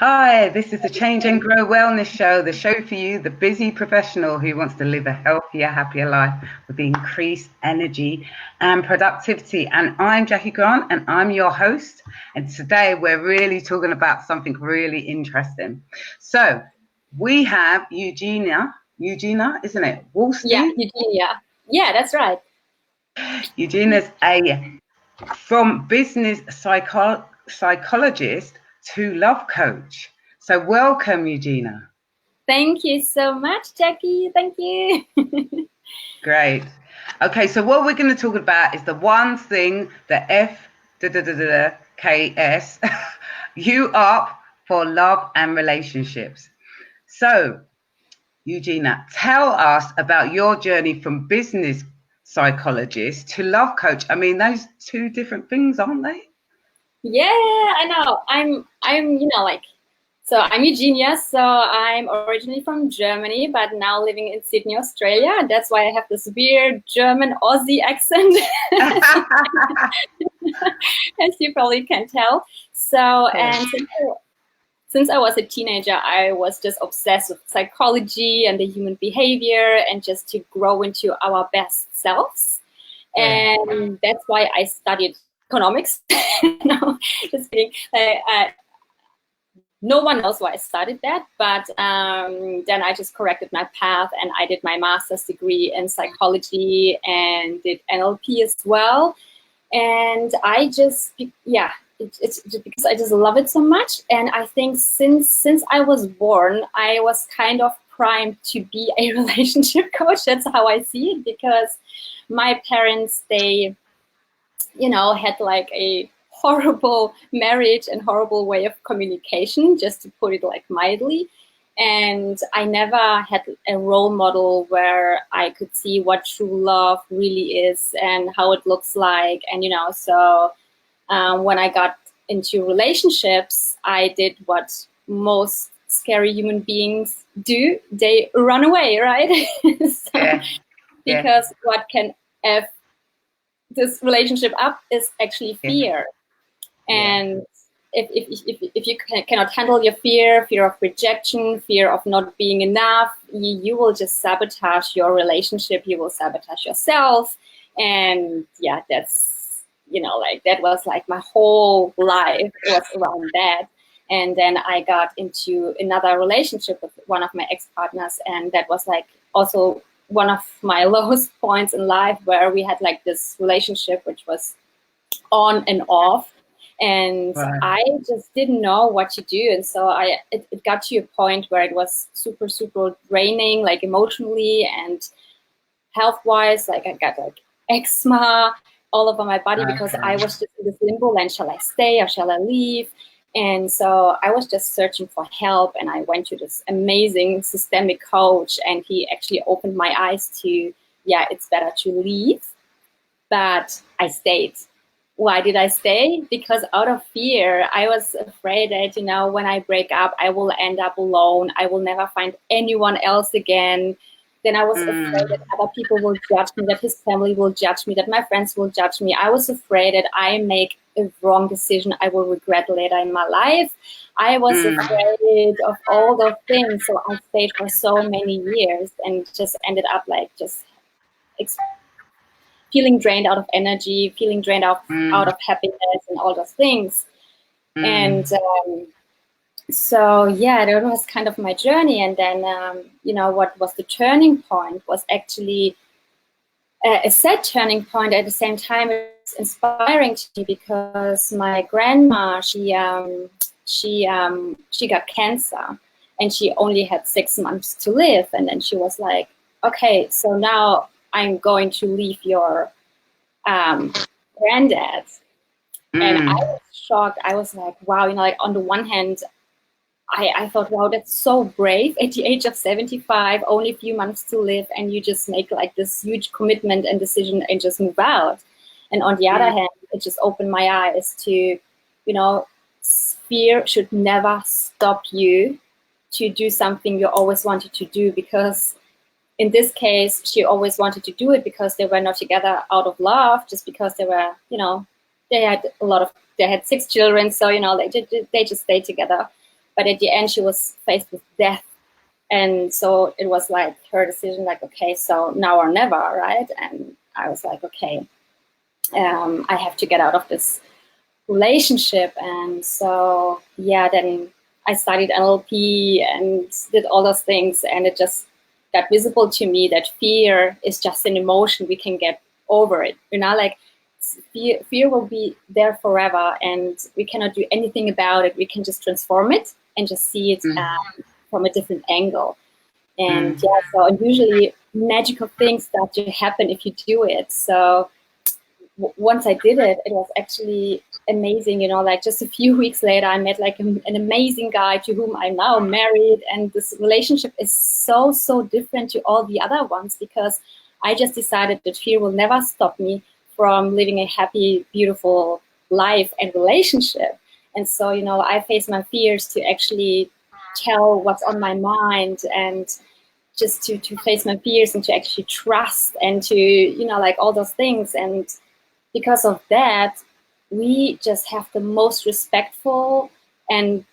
Hi, this is the Change and Grow Wellness Show, the show for you, the busy professional who wants to live a healthier, happier life with increased energy and productivity. And I'm Jackie Grant, and I'm your host. And today we're really talking about something really interesting. So we have Eugenia, isn't it? Yeah, Wolstein? Eugenia. Yeah, that's right. Eugenia's from business psychologist to love coach. So welcome, Eugenia. Thank you so much, Jackie. Thank you. Great. Okay, so what we're going to talk about is the one thing, the KS, you up for love and relationships. So, Eugenia, tell us about your journey from business psychologist to love coach. I mean, those two different things, aren't they? Yeah, I know. So I'm Eugenia. So I'm originally from Germany, but now living in Sydney, Australia. And that's why I have this weird German Aussie accent, as you probably can tell. So, and since I was a teenager, I was just obsessed with psychology and the human behavior and just to grow into our best selves. And that's why I studied economics. No, just kidding. No one knows why I studied that, but then I just corrected my path and I did my master's degree in psychology and did NLP as well. And I just, it's just because I just love it so much. And I think since I was born, I was kind of primed to be a relationship coach. That's how I see it, because my parents, they, had like a horrible marriage and horrible way of communication, just to put it like mildly. And I never had a role model where I could see what true love really is and how it looks like. And, so when I got into relationships, I did what most scary human beings do. They run away, right? Because what can F this relationship up is actually fear. And if you cannot handle your fear of rejection, fear of not being enough, you will just sabotage your relationship. You will sabotage yourself. And yeah, that's, that was like my whole life was around that. And then I got into another relationship with one of my ex-partners. And that was like also one of my lowest points in life, where we had like this relationship which was on and off. And I just didn't know what to do. And so it got to a point where it was super, super draining, like emotionally and health-wise. Like I got like eczema all over my body because I was just in this limbo land. Shall I stay or shall I leave? And so I was just searching for help, and I went to this amazing systemic coach, and he actually opened my eyes to, it's better to leave. But I stayed. Why did I stay? Because out of fear, I was afraid that, when I break up, I will end up alone. I will never find anyone else again. Then I was afraid that other people will judge me, that his family will judge me, that my friends will judge me. I was afraid that I make a wrong decision I will regret later in my life. I was afraid of all those things. So I stayed for so many years and just ended up like just feeling drained out of energy, feeling drained out of happiness and all those things. And so, that was kind of my journey. And then, what was the turning point was actually a sad turning point. At the same time, it was inspiring to me because my grandma, she got cancer and she only had 6 months to live. And then she was like, okay, so now I'm going to leave your granddad. And I was shocked. I was like, wow, like on the one hand, I thought, wow, that's so brave at the age of 75, only a few months to live, and you just make like this huge commitment and decision and just move out. And on the other hand, it just opened my eyes to, fear should never stop you to do something you always wanted to do, because in this case, she always wanted to do it because they were not together out of love, just because they were, they had 6 children. So, they just stayed together. But at the end, she was faced with death. And so it was like her decision, like, okay, so now or never, right? And I was like, okay, I have to get out of this relationship. And so, yeah, then I studied NLP and did all those things. And it just got visible to me that fear is just an emotion. We can get over it. You know, like fear will be there forever and we cannot do anything about it. We can just transform it and just see it from a different angle. And yeah, so usually magical things start to happen if you do it. So once I did it, it was actually amazing. You know, like just a few weeks later, I met like an amazing guy to whom I'm now married. And this relationship is so, so different to all the other ones because I just decided that fear will never stop me from living a happy, beautiful life and relationship. And so, you know, I face my fears to actually tell what's on my mind and just to face my fears and to actually trust and to, you know, like all those things. And because of that, we just have the most respectful and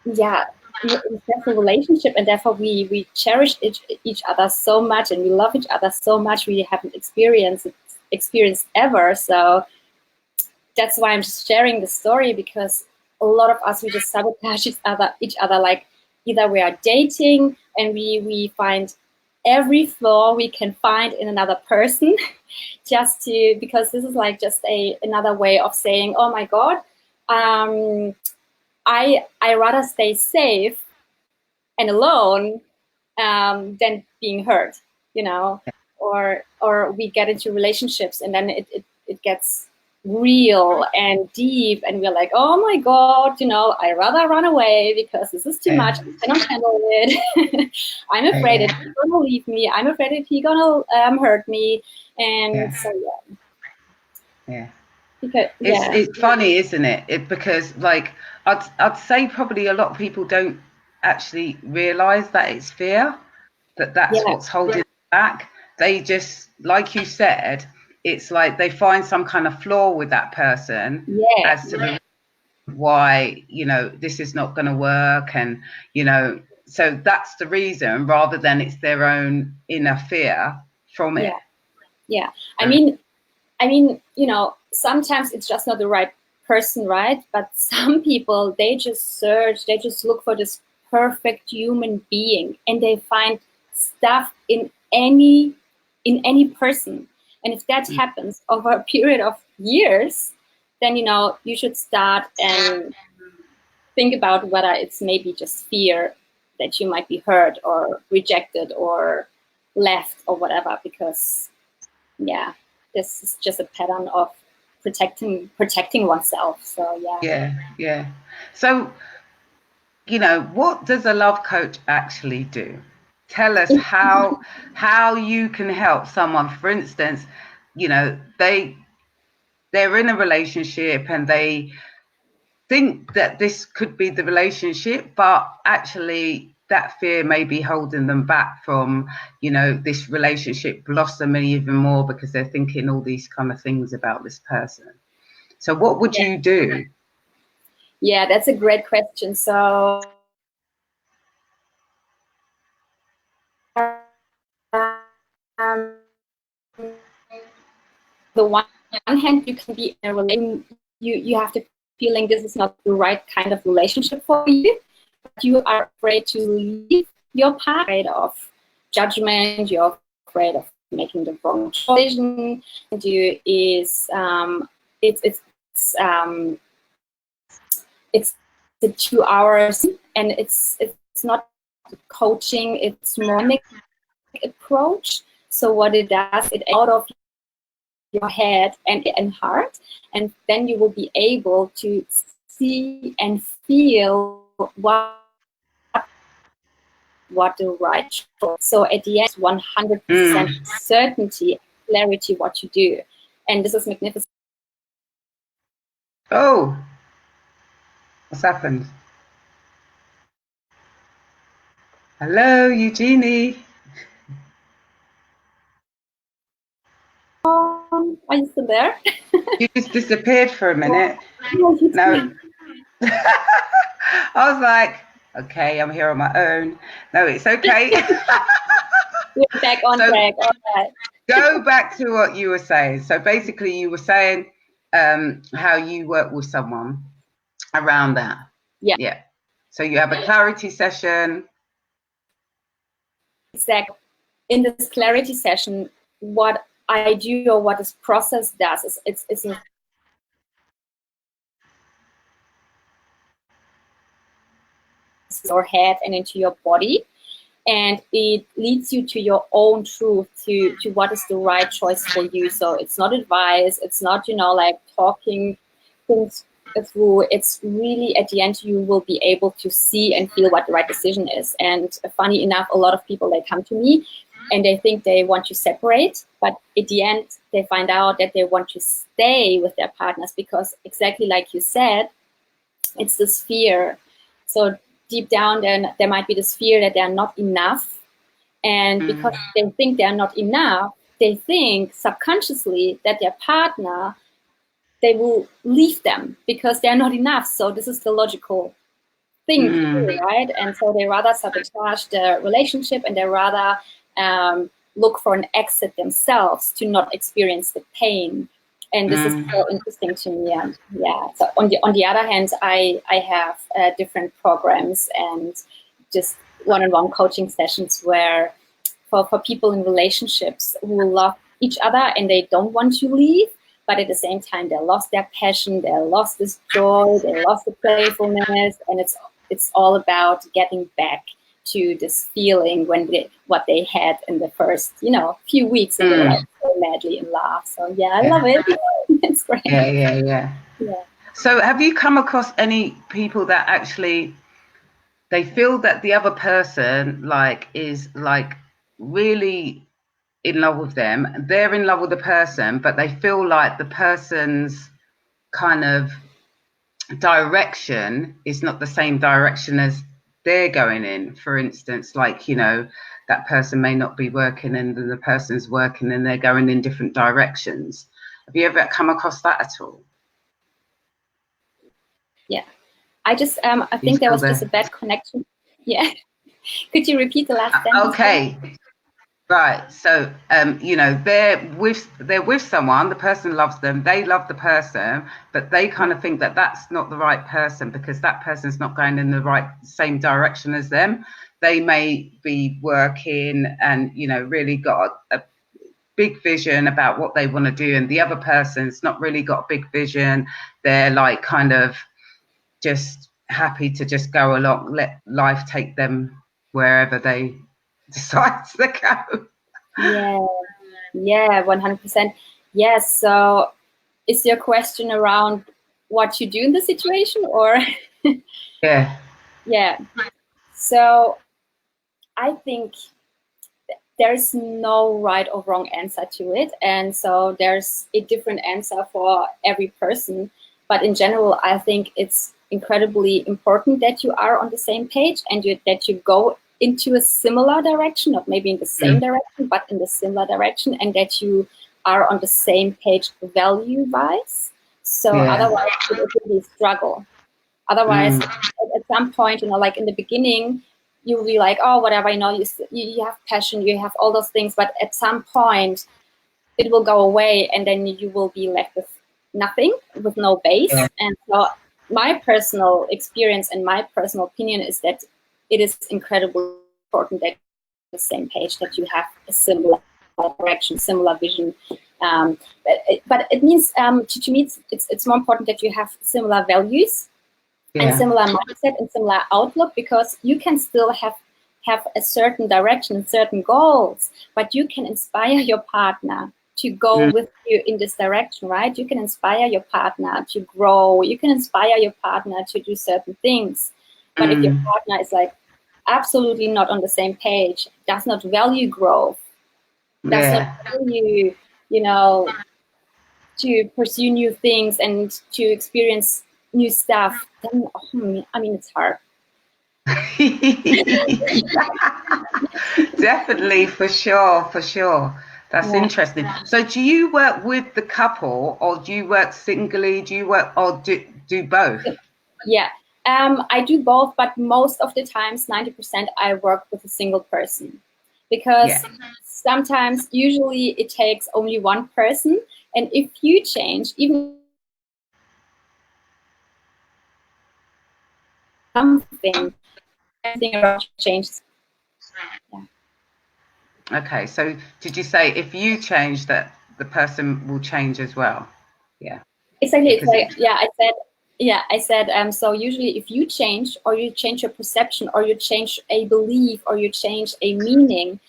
respectful relationship, and therefore we cherish each other so much and we love each other so much. We haven't experienced ever. So that's why I'm just sharing the story, because a lot of us, we just sabotage each other. Like either we are dating and we find every flaw we can find in another person just because this is like just another way of saying, oh my God, I rather stay safe and alone than being hurt, you know, or we get into relationships and then it gets real and deep and we're like, oh my God, you know, I rather run away because this is too much. I cannot handle it. I'm afraid that he's gonna leave me. I'm afraid that he's gonna hurt me. And so because, it's funny, isn't it? Because like I'd say probably a lot of people don't actually realize that it's fear, that's what's holding them back. They just, like you said, it's like they find some kind of flaw with that person as to the why, you know, this is not going to work, and you know, so that's the reason, rather than it's their own inner fear from it. I mean, you know, sometimes it's just not the right person, right? But some people, they just look for this perfect human being, and they find stuff in any person. And if that happens over a period of years, then, you know, you should start and think about whether it's maybe just fear that you might be hurt or rejected or left or whatever, because this is just a pattern of protecting oneself. So So, you know, what does a love coach actually do? Tell us how you can help someone. For instance, you know, they're in a relationship and they think that this could be the relationship, but actually that fear may be holding them back from, you know, this relationship blossoming even more because they're thinking all these kind of things about this person. So what would you do? Yeah, that's a great question. So the one hand, you can be in a relationship, you have to feeling this is not the right kind of relationship for you, but you are afraid to leave your path, afraid of judgment, you're afraid of making the wrong decision, and it's the 2 hours, and it's not coaching, it's more approach. So what it does, it out of your head and heart, and then you will be able to see and feel what the right choice. So at the end, 100% certainty, clarity what you do, and this is magnificent. Oh, what's happened? Hello, Eugenie. Are you still there? You just disappeared for a minute. No. I was like, okay, I'm here on my own. No, it's okay. We're back on track. All right. Go back to what you were saying. So basically, you were saying how you work with someone around that. Yeah. Yeah. So you have a clarity session. Exactly. In this clarity session, what I do or what this process does is it's your head and into your body, and it leads you to your own truth, to what is the right choice for you. So it's not advice, it's not, you know, like talking things through. It's really, at the end, you will be able to see and feel what the right decision is. And funny enough, a lot of people, they come to me and they think they want to separate, but at the end they find out that they want to stay with their partners, because exactly like you said, it's this fear. So deep down, then there might be this fear that they're not enough, and because they think they're not enough, they think subconsciously that their partner, they will leave them because they're not enough. So this is the logical thing to do, right? And so they rather sabotage the relationship, and they rather look for an exit themselves to not experience the pain. And this is so interesting to me. And yeah, so on the other hand, I have different programs and just one-on-one coaching sessions where for people in relationships who love each other and they don't want to leave, but at the same time they lost their passion, they lost this joy, they lost the playfulness, and it's all about getting back to this feeling what they had in the first, few weeks, and they were like so madly in love. So yeah, I love it. It's great. Yeah. So have you come across any people that actually they feel that the other person is really in love with them, they're in love with the person, but they feel like the person's kind of direction is not the same direction as they're going in? For instance, that person may not be working and the person's working and they're going in different directions. Have you ever come across that at all? Yeah, I just I think there was just a bad connection. Yeah. Could you repeat the last sentence? Okay. Right. So they're with someone, the person loves them, they love the person, but they kind of think that that's not the right person because that person's not going in the same direction as them. They may be working and really got a big vision about what they want to do, and the other person's not really got a big vision. They're like kind of just happy to just go along, let life take them wherever they decide to go. Yeah, 100%. Yes. So is your question around what you do in the situation, or? Yeah. So I think there's no right or wrong answer to it. And so there's a different answer for every person. But in general, I think it's incredibly important that you are on the same page and that you go into a similar direction, not maybe in the same direction, but in the similar direction, and that you are on the same page value-wise. So otherwise it would be a struggle. Otherwise, at some point, like in the beginning, you'll be like, oh, whatever, you have passion, you have all those things, but at some point it will go away, and then you will be left with nothing, with no base. And so my personal experience and my personal opinion is that it is incredibly important that you're on the same page, that you have a similar direction, similar vision. But it means, to me, it's more important that you have similar values and similar mindset and similar outlook, because you can still have a certain direction and certain goals, but you can inspire your partner to go with you in this direction, right? You can inspire your partner to grow. You can inspire your partner to do certain things. But if your partner is like absolutely not on the same page, does not value growth, does not value, to pursue new things and to experience new stuff, then it's hard. Definitely, for sure. That's interesting. So do you work with the couple, or do you work singly? Do you work, or do both? Yeah. I do both, but most of the times, 90%, I work with a single person, because sometimes, usually, it takes only one person, and if you change, even something, everything around you changes. Yeah. Okay, so did you say if you change, that the person will change as well? Yeah. Exactly. It's like, I said, so usually if you change, or you change your perception, or you change a belief, or you change a meaning,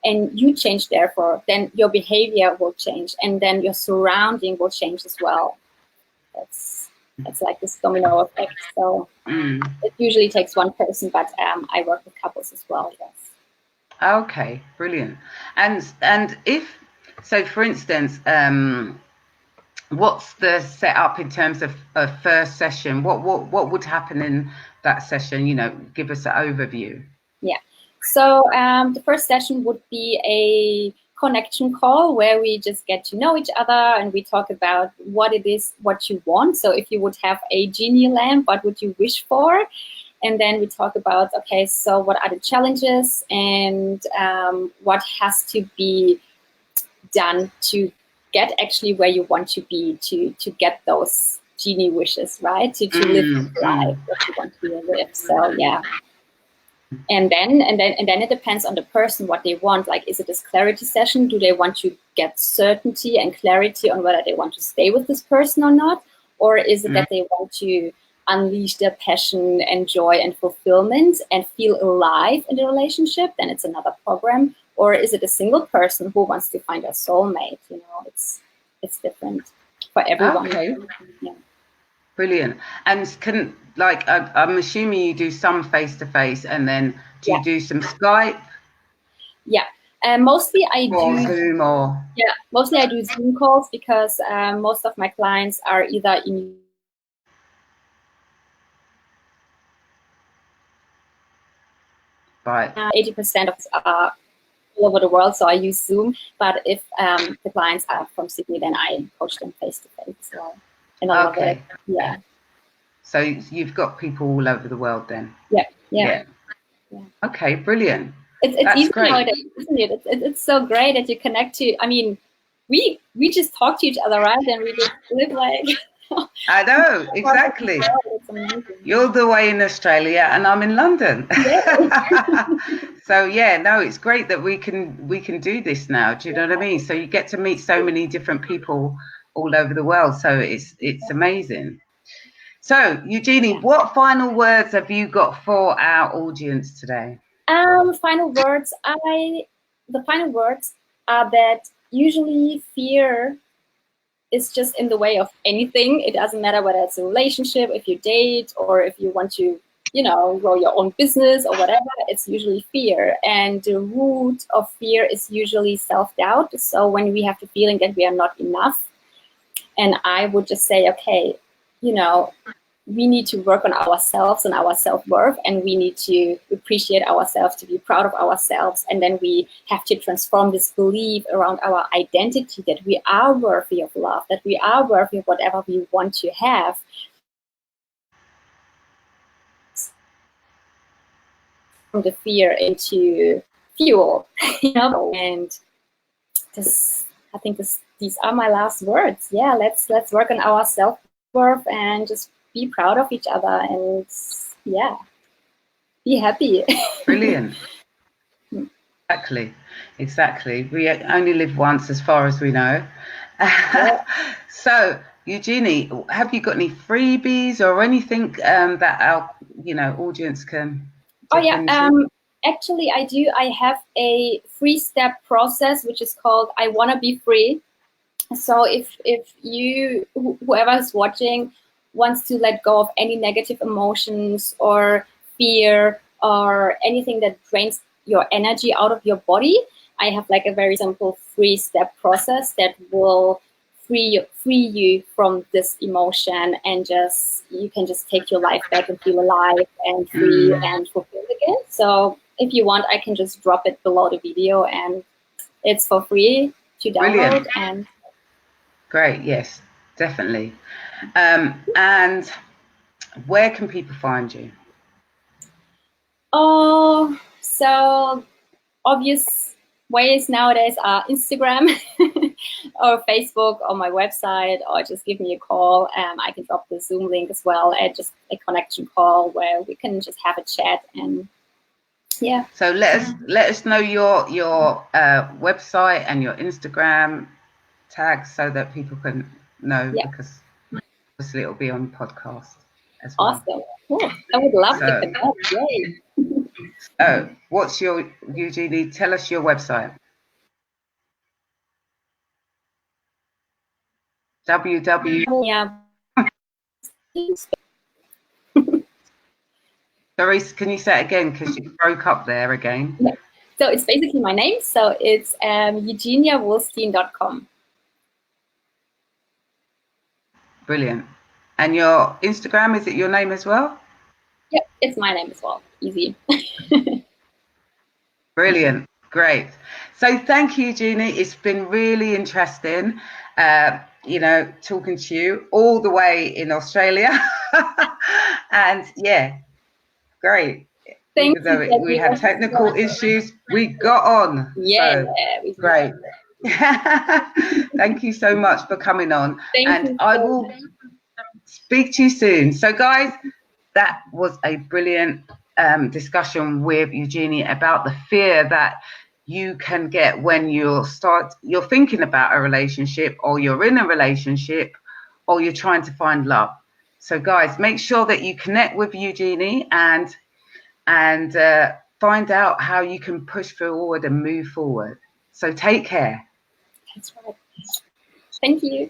and you change, therefore, then your behavior will change, and then your surrounding will change as well. That's like this domino effect. So it usually takes one person, but I work with couples as well. Yes. Okay, brilliant. And if so, for instance, what's the setup in terms of a first session? What would happen in that session? You know, give us an overview. Yeah. So the first session would be a connection call where we just get to know each other, and we talk about what it is, what you want. So if you would have a genie lamp, what would you wish for? And then we talk about, okay, so what are the challenges, and what has to be done to get actually where you want to be, to get those genie wishes, right? To live the life that you want to live. So yeah. And then it depends on the person what they want. Like, is it this clarity session? Do they want to get certainty and clarity on whether they want to stay with this person or not? Or is it that they want to unleash their passion and joy and fulfillment and feel alive in the relationship? Then it's another program. Or is it a single person who wants to find a soulmate? You know, it's different for everyone. Okay. Yeah. Brilliant. And can, like, I'm assuming you do some face-to-face, and then do you do some Skype? Yeah. Mostly I or do Zoom, or mostly I do Zoom calls, because most of my clients are either in right. 80% of us are all over the world, so I use Zoom. But if the clients are from Sydney, then I coach them face to face. So, and I love it. Yeah. So you've got people all over the world then. Yeah. Okay, brilliant. It's That's easy great. nowadays, isn't it? It's so great that you connect to. I mean, we just talk to each other, right? And we just live like. I know, exactly. It's amazing. You're the way in Australia, and I'm in London. So yeah, no, it's great that we can do this now. Do you know what I mean? So you get to meet so many different people all over the world. So it's amazing. So Eugenie, what final words have you got for our audience today? Final words. The final words are that usually fear is just in the way of anything. It doesn't matter whether it's a relationship, if you date, or if you want to, grow your own business or whatever. It's usually fear, and the root of fear is usually self-doubt. So when we have the feeling that we are not enough, and I would just say, okay, we need to work on ourselves and our self-worth, and we need to appreciate ourselves, to be proud of ourselves. And then we have to transform this belief around our identity, that we are worthy of love, that we are worthy of whatever we want to have. From the fear into fuel, and I think these are my last words. Yeah, let's work on our self-worth and just be proud of each other, and be happy. Brilliant. Exactly. We only live once, as far as we know. So Eugenie, have you got any freebies or anything that our audience can dip into? Actually I do. I have a 3-step process which is called I Wanna Be Free. So if you, whoever is watching, wants to let go of any negative emotions or fear or anything that drains your energy out of your body, I have like a very simple 3-step process that will free you from this emotion, and you can just take your life back and feel alive and free and fulfilled again. So if you want, I can just drop it below the video, and it's for free to download. And great, yes, definitely. And where can people find you? Oh, so obvious ways nowadays are Instagram or Facebook or my website, or just give me a call. I can drop the Zoom link as well, and just a connection call where we can just have a chat. And yeah. So let us know your website and your Instagram tags so that people can know, because obviously it'll be on podcast as well. Awesome. Cool. I would love to connect. Yay. Oh, what's your, Eugenie, tell us your website. www. Yeah. Sorry, can you say it again, because you broke up there again? Yeah. So it's basically my name. So it's eugeniawolstein.com. Brilliant. And your Instagram, is it your name as well? Yep, it's my name as well. Easy. Brilliant. Great. So thank you, Eugenie. It's been really interesting, you know, talking to you all the way in Australia. And yeah, great. Thank Even though you, we had technical issues, we got on. Yeah, so, great. Thank you so much for coming on. And I will speak to you soon. So guys, that was a brilliant discussion with Eugenie about the fear that you can get when you're thinking about a relationship, or you're in a relationship, or you're trying to find love. So guys, make sure that you connect with Eugenie and find out how you can push forward and move forward. So take care. That's right. Thank you.